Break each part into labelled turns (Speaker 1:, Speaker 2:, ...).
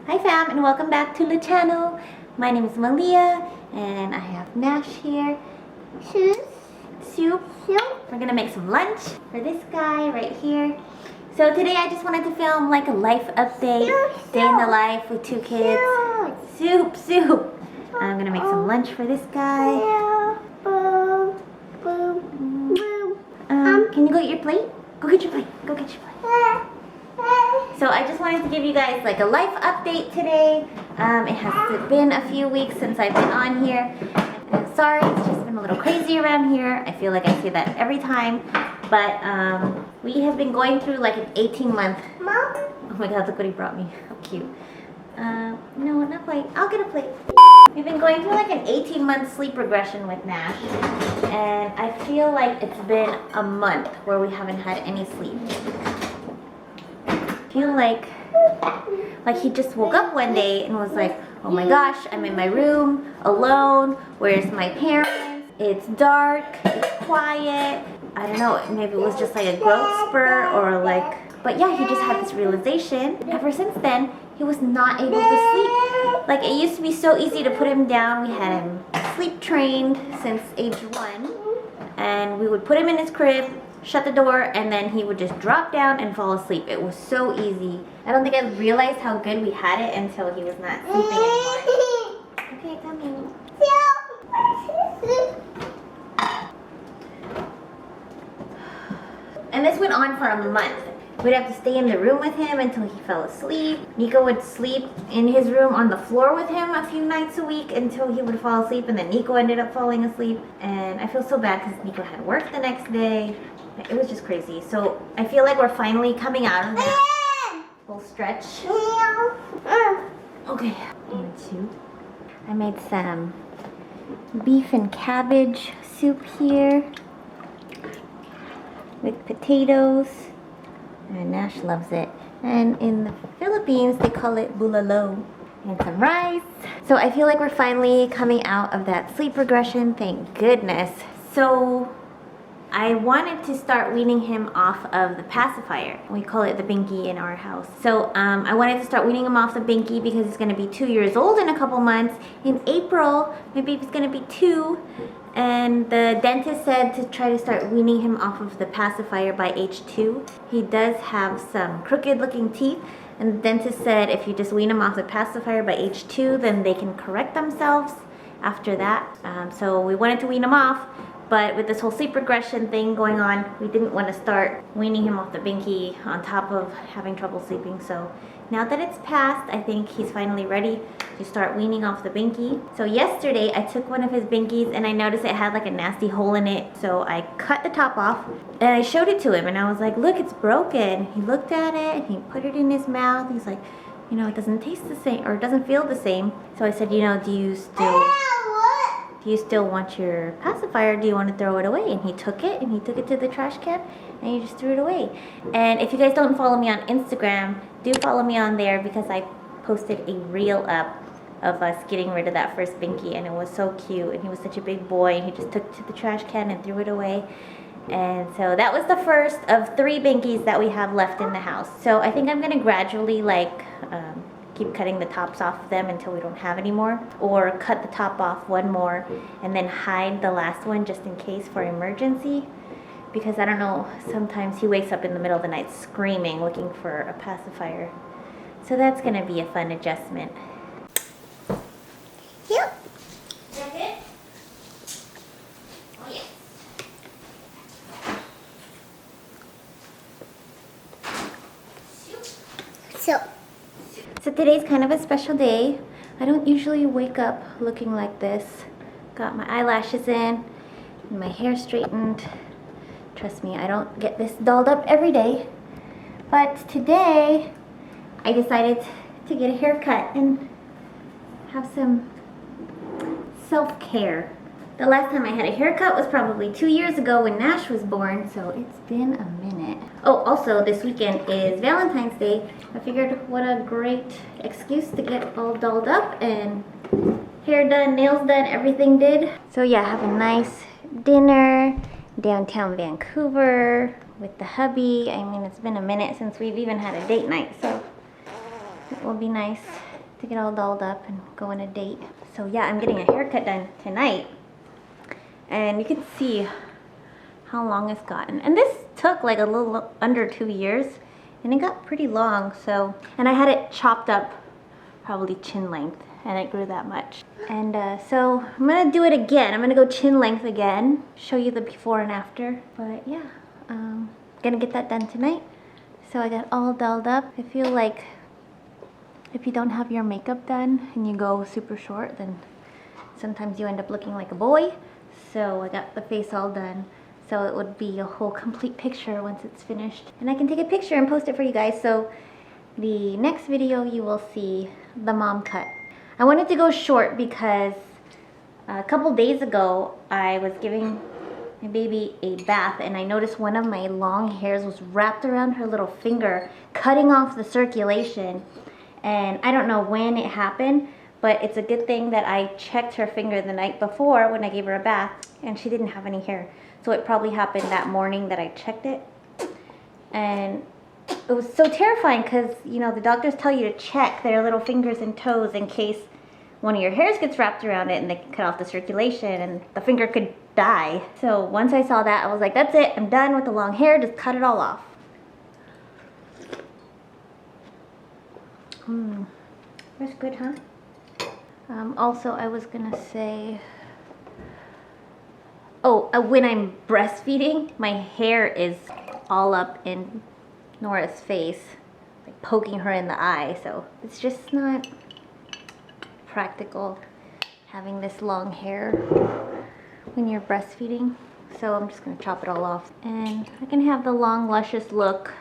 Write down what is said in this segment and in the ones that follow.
Speaker 1: Hi fam, and welcome back to the channel. My name is Malia and I have Nash here. Soup. We're gonna make some lunch for this guy right here. So today I just wanted to film like a life update, day in the life with two kids. Soup. I'm gonna make some lunch for this guy. Can you go get your plate? Go get your plate. So I just wanted to give you guys like a life update today. It has been a few weeks since I've been on here. And sorry, it's just been a little crazy around here. I feel like I say that every time. But we have been going through like an 18-month... Mom? Oh my god, look what he brought me. How cute. No, not quite. I'll get a plate. We've been going through like an 18-month sleep regression with Nash. And I feel like it's been a month where we haven't had any sleep. I feel like he just woke up one day and was like, oh my gosh, I'm in my room alone. Where's my parents? It's dark, it's quiet. I don't know, maybe it was just like a growth spurt or like, but yeah, he just had this realization. Ever since then, he was not able to sleep. Like, it used to be so easy to put him down. We had him sleep trained since age 1, and we would put him in his crib, shut the door, and then he would just drop down and fall asleep. It was so easy. I don't think I realized how good we had it until he was not sleeping anymore. Okay, come in. And this went on for a month. We'd have to stay in the room with him until he fell asleep. Nico would sleep in his room on the floor with him a few nights a week until he would fall asleep, and then Nico ended up falling asleep. And I feel so bad because Nico had work the next day. It was just crazy. So I feel like we're finally coming out of that full stretch. Okay. I made some beef and cabbage soup here with potatoes. And Nash loves it. And in the Philippines, they call it bulalo. And some rice. So I feel like we're finally coming out of that sleep regression. Thank goodness. So I wanted to start weaning him off of the pacifier. We call it the binky in our house. So I wanted to start weaning him off the binky because he's going to be 2 years old in a couple months. In April, my baby's going to be 2. And the dentist said to try to start weaning him off of the pacifier by age 2. He does have some crooked looking teeth. And the dentist said if you just wean him off the pacifier by age 2, then they can correct themselves after that. So we wanted to wean him off. But with this whole sleep regression thing going on, we didn't want to start weaning him off the binky on top of having trouble sleeping. So now that it's passed, I think he's finally ready to start weaning off the binky. So yesterday, I took one of his binkies and I noticed it had like a nasty hole in it. So I cut the top off and I showed it to him and I was like, look, it's broken. He looked at it and he put it in his mouth. He's like, you know, it doesn't taste the same or it doesn't feel the same. So I said, you know, do you still want your pacifier? Do you want to throw it away? And he took it to the trash can and he just threw it away. And if you guys don't follow me on Instagram, do follow me on there because I posted a reel up of us getting rid of that first binky and it was so cute and he was such a big boy and he just took it to the trash can and threw it away. And so that was the first of 3 binkies that we have left in the house. So I think I'm gonna gradually like keep cutting the tops off of them until we don't have any more, or cut the top off one more and then hide the last one just in case for emergency, because I don't know, sometimes he wakes up in the middle of the night screaming looking for a pacifier. So that's gonna be a fun adjustment. Yep. Is that it? Oh yeah. So today's kind of a special day. I don't usually wake up looking like this. Got my eyelashes in and my hair straightened. Trust me, I don't get this dolled up every day. But today, I decided to get a haircut and have some self-care. The last time I had a haircut was probably 2 years ago when Nash was born, so it's been a minute. Oh, also this weekend is Valentine's Day. I figured what a great excuse to get all dolled up and hair done, nails done, everything did. So yeah, have a nice dinner downtown Vancouver with the hubby. I mean, it's been a minute since we've even had a date night, so it will be nice to get all dolled up and go on a date. So yeah, I'm getting a haircut done tonight. And you can see how long it's gotten. And this took like a little under 2 years. And it got pretty long, so. And I had it chopped up, probably chin length. And it grew that much. And so I'm gonna do it again. I'm gonna go chin length again. Show you the before and after. But yeah, gonna get that done tonight. So I got all dolled up. I feel like if you don't have your makeup done and you go super short, then sometimes you end up looking like a boy. So I got the face all done. So it would be a whole complete picture once it's finished. And I can take a picture and post it for you guys. So the next video you will see the mom cut. I wanted to go short because a couple days ago I was giving my baby a bath and I noticed one of my long hairs was wrapped around her little finger, cutting off the circulation. And I don't know when it happened, but it's a good thing that I checked her finger the night before when I gave her a bath and she didn't have any hair. So it probably happened that morning that I checked it. And it was so terrifying because, you know, the doctors tell you to check their little fingers and toes in case one of your hairs gets wrapped around it and they can cut off the circulation and the finger could die. So once I saw that, I was like, that's it. I'm done with the long hair. Just cut it all off. That's good, huh? Also, I was gonna say, when I'm breastfeeding, my hair is all up in Nora's face, like poking her in the eye, so it's just not practical having this long hair when you're breastfeeding. So I'm just gonna chop it all off and I can have the long luscious look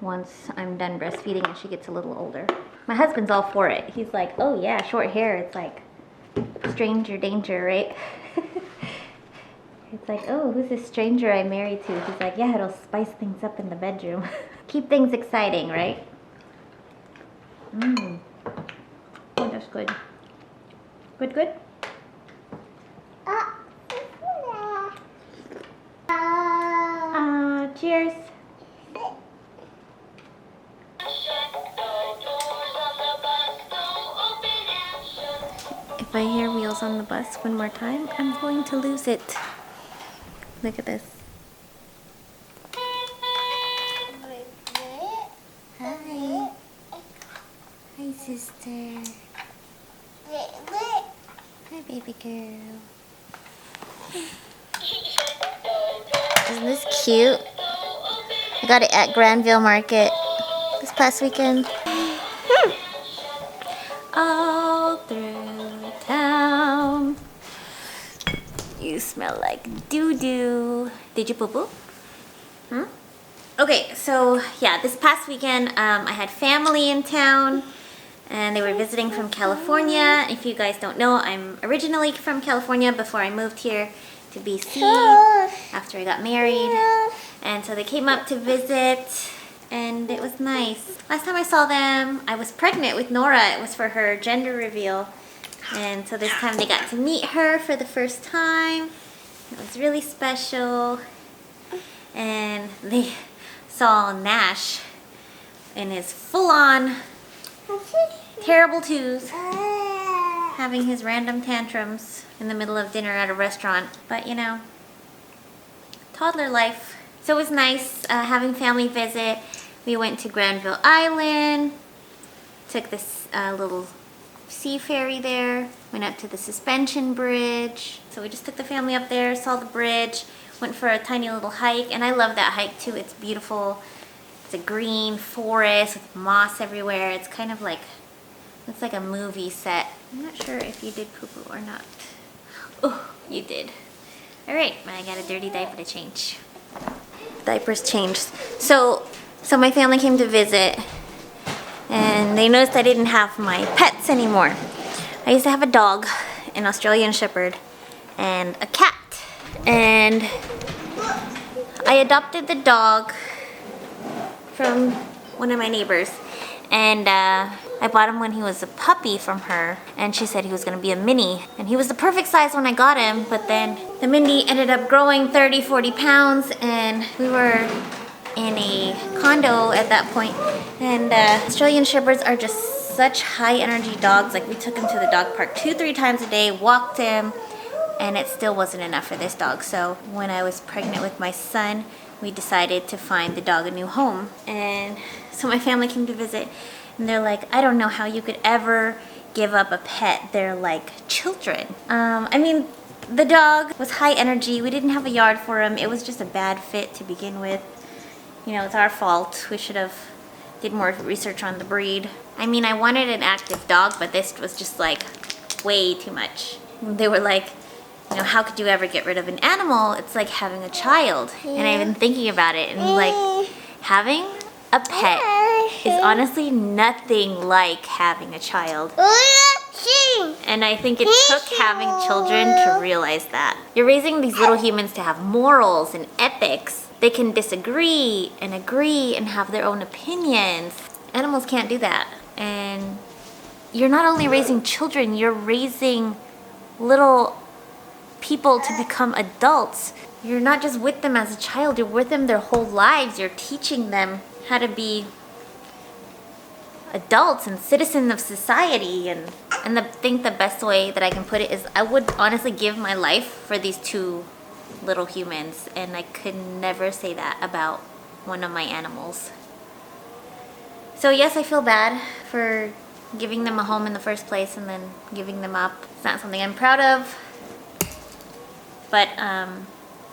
Speaker 1: once I'm done breastfeeding and she gets a little older. My husband's all for it. He's like, oh yeah, short hair, it's like stranger danger, right? It's like, oh, who's this stranger I'm married to? He's like, yeah, it'll spice things up in the bedroom. Keep things exciting, right? Oh, that's good. Good, good? Cheers. If I hear wheels on the bus one more time, I'm going to lose it. Look at this. Hi. Hi, sister. Hi, baby girl. Isn't this cute? I got it at Granville Market this past weekend. All through town. You smell like doo-doo. Did you poo-poo? Okay, so yeah, this past weekend I had family in town and they were visiting from California. If you guys don't know, I'm originally from California before I moved here to BC after I got married. And so they came up to visit and it was nice. Last time I saw them, I was pregnant with Nora. It was for her gender reveal. And so this time they got to meet her for the first time. It was really special. And they saw Nash in his full-on terrible twos, having his random tantrums in the middle of dinner at a restaurant. But you know, toddler life. So it was nice having family visit. We went to Granville Island, took this little sea ferry there, went up to the suspension bridge. So we just took the family up there, saw the bridge, went for a tiny little hike, and I love that hike too. It's beautiful. It's a green forest with moss everywhere. It's kind of like, it's like a movie set. I'm not sure if you did poo-poo or not. Oh, you did. All right, I got a dirty diaper to change. Diapers changed. So my family came to visit and they noticed I didn't have my pets anymore. I used to have a dog, an Australian Shepherd, and a cat. And I adopted the dog from one of my neighbors. And I bought him when he was a puppy from her. And she said he was gonna be a mini. And he was the perfect size when I got him, but then the mini ended up growing 30, 40 pounds and we were in a condo at that point. And Australian Shepherds are just such high energy dogs. Like we took him to the dog park 2-3 times a day, walked him, and it still wasn't enough for this dog. So when I was pregnant with my son, we decided to find the dog a new home. And so my family came to visit, and they're like, I don't know how you could ever give up a pet. They're like children. I mean, the dog was high energy. We didn't have a yard for him. It was just a bad fit to begin with. You know, it's our fault. We should have did more research on the breed. I mean, I wanted an active dog, but this was just like way too much. They were like, you know, how could you ever get rid of an animal? It's like having a child. And I've been thinking about it, and like having a pet is honestly nothing like having a child. And I think it took having children to realize that. You're raising these little humans to have morals and ethics. They can disagree and agree and have their own opinions. Animals can't do that. And you're not only raising children, you're raising little people to become adults. You're not just with them as a child, you're with them their whole lives. You're teaching them how to be adults and citizens of society. And I think the best way that I can put it is I would honestly give my life for these two little humans, and I could never say that about one of my animals. So yes, I feel bad for giving them a home in the first place and then giving them up. It's not something I'm proud of, but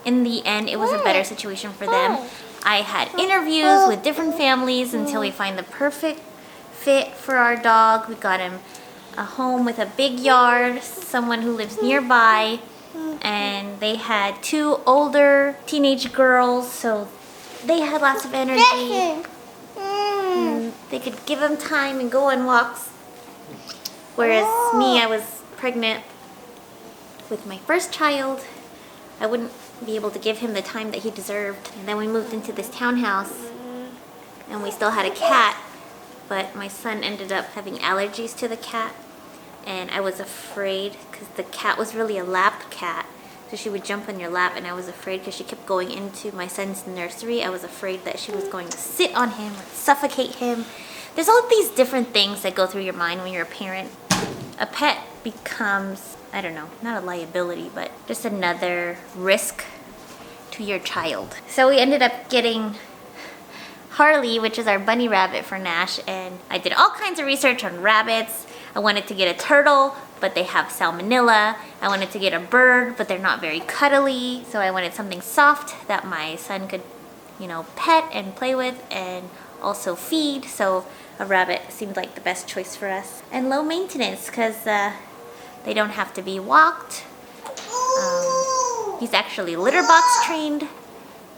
Speaker 1: in the end it was a better situation for them. I had interviews with different families until we find the perfect fit for our dog. We got him a home with a big yard, someone who lives nearby, and they had 2 older teenage girls, so they had lots of energy. They could give him time and go on walks. Whereas me, I was pregnant with my first child. I wouldn't be able to give him the time that he deserved. And then we moved into this townhouse, and we still had a cat, but my son ended up having allergies to the cat, and I was afraid because the cat was really a lap cat, so she would jump on your lap, and I was afraid because she kept going into my son's nursery. I was afraid that she was going to sit on him or suffocate him. There's all these different things that go through your mind when you're a parent. A pet becomes, I don't know, not a liability, but just another risk to your child. So we ended up getting Harley, which is our bunny rabbit for Nash, and I did all kinds of research on rabbits. I wanted to get a turtle, but they have salmonella. I wanted to get a bird, but they're not very cuddly. So I wanted something soft that my son could, you know, pet and play with and also feed. So a rabbit seemed like the best choice for us. And low maintenance, because they don't have to be walked. He's actually litter box trained,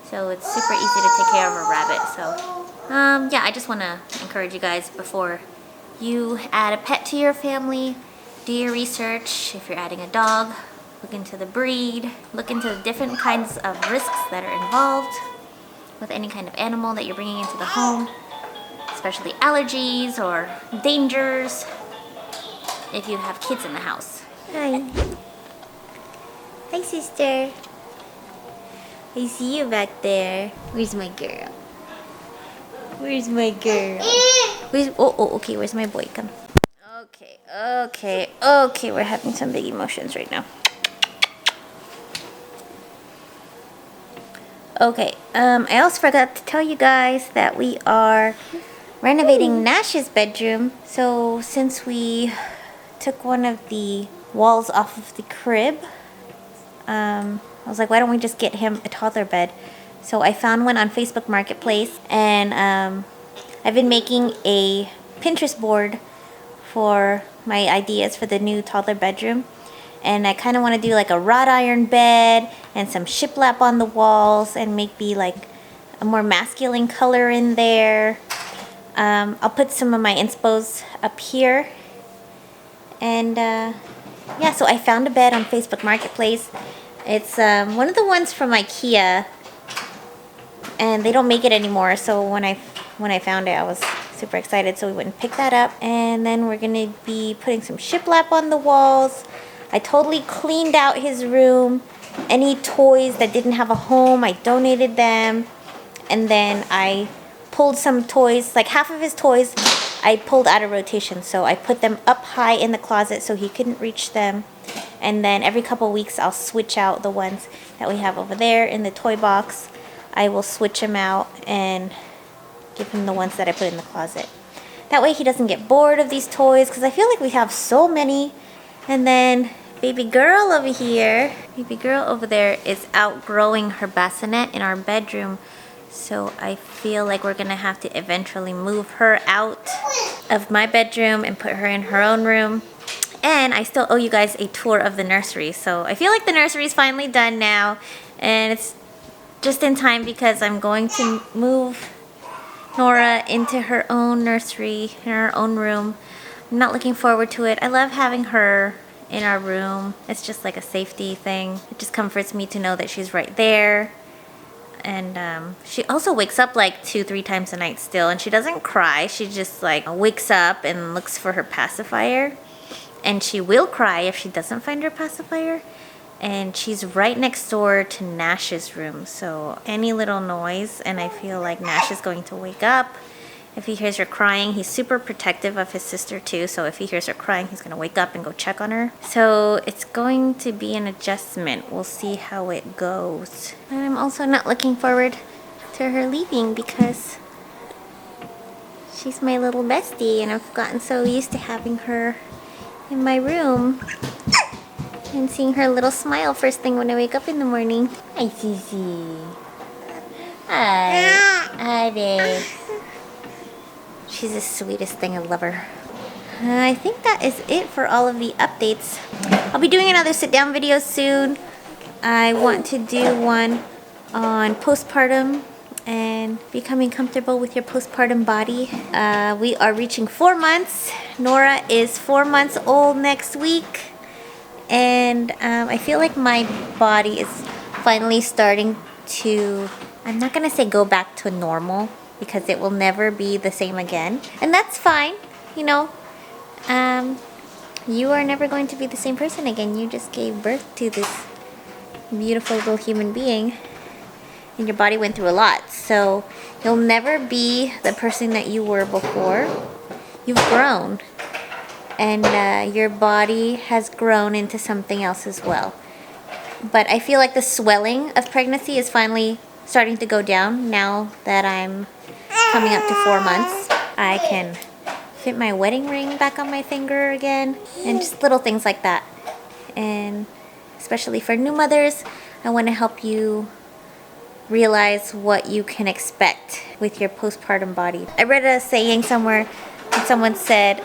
Speaker 1: so it's super easy to take care of a rabbit. So yeah, I just want to encourage you guys, before you add a pet to your family, do your research. If you're adding a dog, look into the breed, look into the different kinds of risks that are involved with any kind of animal that you're bringing into the home, especially allergies or dangers if you have kids in the house. Hi. Hi, sister. I see you back there. Where's my girl? Where's my girl? Okay, where's my boy? Come. Okay, we're having some big emotions right now. Okay, I also forgot to tell you guys that we are renovating Nash's bedroom. So since we took one of the walls off of the crib, I was like, why don't we just get him a toddler bed? So I found one on Facebook Marketplace, and I've been making a Pinterest board for my ideas for the new toddler bedroom. And I kind of want to do like a wrought iron bed and some shiplap on the walls, and maybe like a more masculine color in there. I'll put some of my inspos up here. And yeah, so I found a bed on Facebook Marketplace. It's one of the ones from IKEA, and they don't make it anymore. So when I found it, I was super excited. So we went and picked that up, and then we're gonna be putting some shiplap on the walls. I totally cleaned out his room. Any toys that didn't have a home, I donated them. And then I pulled some toys, like half of his toys, I pulled out of rotation, so I put them up high in the closet so he couldn't reach them. And then every couple weeks I'll switch out the ones that we have over there in the toy box. I will switch them out and give him the ones that I put in the closet. That way he doesn't get bored of these toys, because I feel like we have so many. And then baby girl over here, baby girl over there is outgrowing her bassinet in our bedroom. So I feel like we're gonna have to eventually move her out of my bedroom and put her in her own room. And I still owe you guys a tour of the nursery. So I feel like the nursery is finally done now. And it's just in time because I'm going to move Nora into her own nursery, in her own room. I'm not looking forward to it. I love having her in our room. It's just like a safety thing. It just comforts me to know that she's right there. And she also wakes up like 2-3 times a night still, and she doesn't cry. She just like wakes up and looks for her pacifier, and she will cry if she doesn't find her pacifier. And she's right next door to Nash's room, so any little noise and I feel like Nash is going to wake up. If he hears her crying, he's super protective of his sister too, so if he hears her crying, he's gonna wake up and go check on her. So it's going to be an adjustment. We'll see how it goes. And I'm also not looking forward to her leaving because she's my little bestie, and I've gotten so used to having her in my room and seeing her little smile first thing when I wake up in the morning. Hi, Sissy. Hi. Hi, babe. She's the sweetest thing. I love her. I think that is it for all of the updates. I'll be doing another sit-down video soon. I want to do one on postpartum and becoming comfortable with your postpartum body. We are reaching 4 months. Nora is 4 months old next week. And I feel like my body is finally starting to, I'm not going to say go back to normal, because it will never be the same again. And that's fine, you know. You are never going to be the same person again. You just gave birth to this beautiful little human being, and your body went through a lot. So you'll never be the person that you were before. You've grown, and your body has grown into something else as well. But I feel like the swelling of pregnancy is finally starting to go down now that I'm coming up to 4 months. I can fit my wedding ring back on my finger again, and just little things like that. And especially for new mothers, I want to help you realize what you can expect with your postpartum body. I read a saying somewhere, and someone said,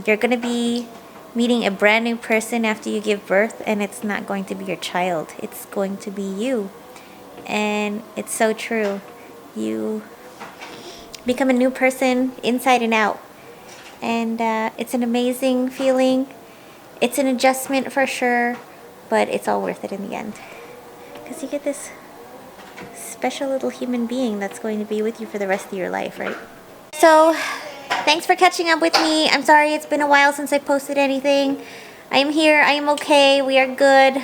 Speaker 1: you're going to be meeting a brand new person after you give birth, and it's not going to be your child. It's going to be you. And it's so true. You become a new person inside and out. And it's an amazing feeling. It's an adjustment for sure, but it's all worth it in the end. Because you get this special little human being that's going to be with you for the rest of your life, right? So, thanks for catching up with me. I'm sorry it's been a while since I posted anything. I am here. I am okay. We are good.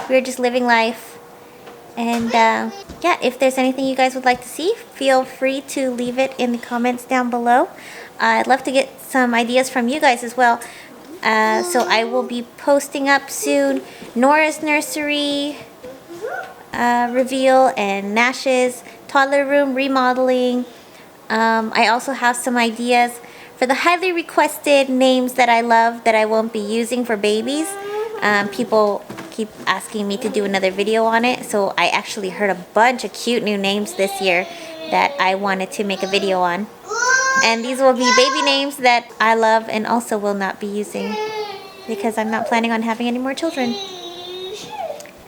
Speaker 1: We're just living life. And yeah, if there's anything you guys would like to see, feel free to leave it in the comments down below. I'd love to get some ideas from you guys as well. So I will be posting up soon Nora's nursery reveal and Nash's toddler room remodeling. I also have some ideas for the highly requested names that I love that I won't be using for babies. People keep asking me to do another video on it, so I actually heard a bunch of cute new names this year that I wanted to make a video on. And these will be baby names that I love and also will not be using because I'm not planning on having any more children.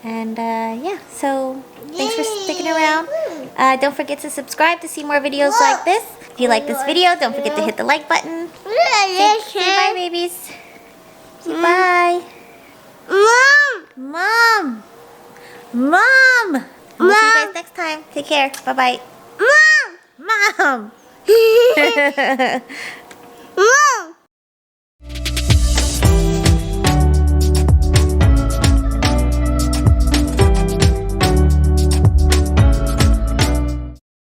Speaker 1: And yeah, so thanks for sticking around. Don't forget to subscribe to see more videos like this. If you like this video, don't forget to hit the like button. Say bye, babies. Say bye. Mom! Mom! We'll see you guys next time. Take care. Bye-bye. Mom!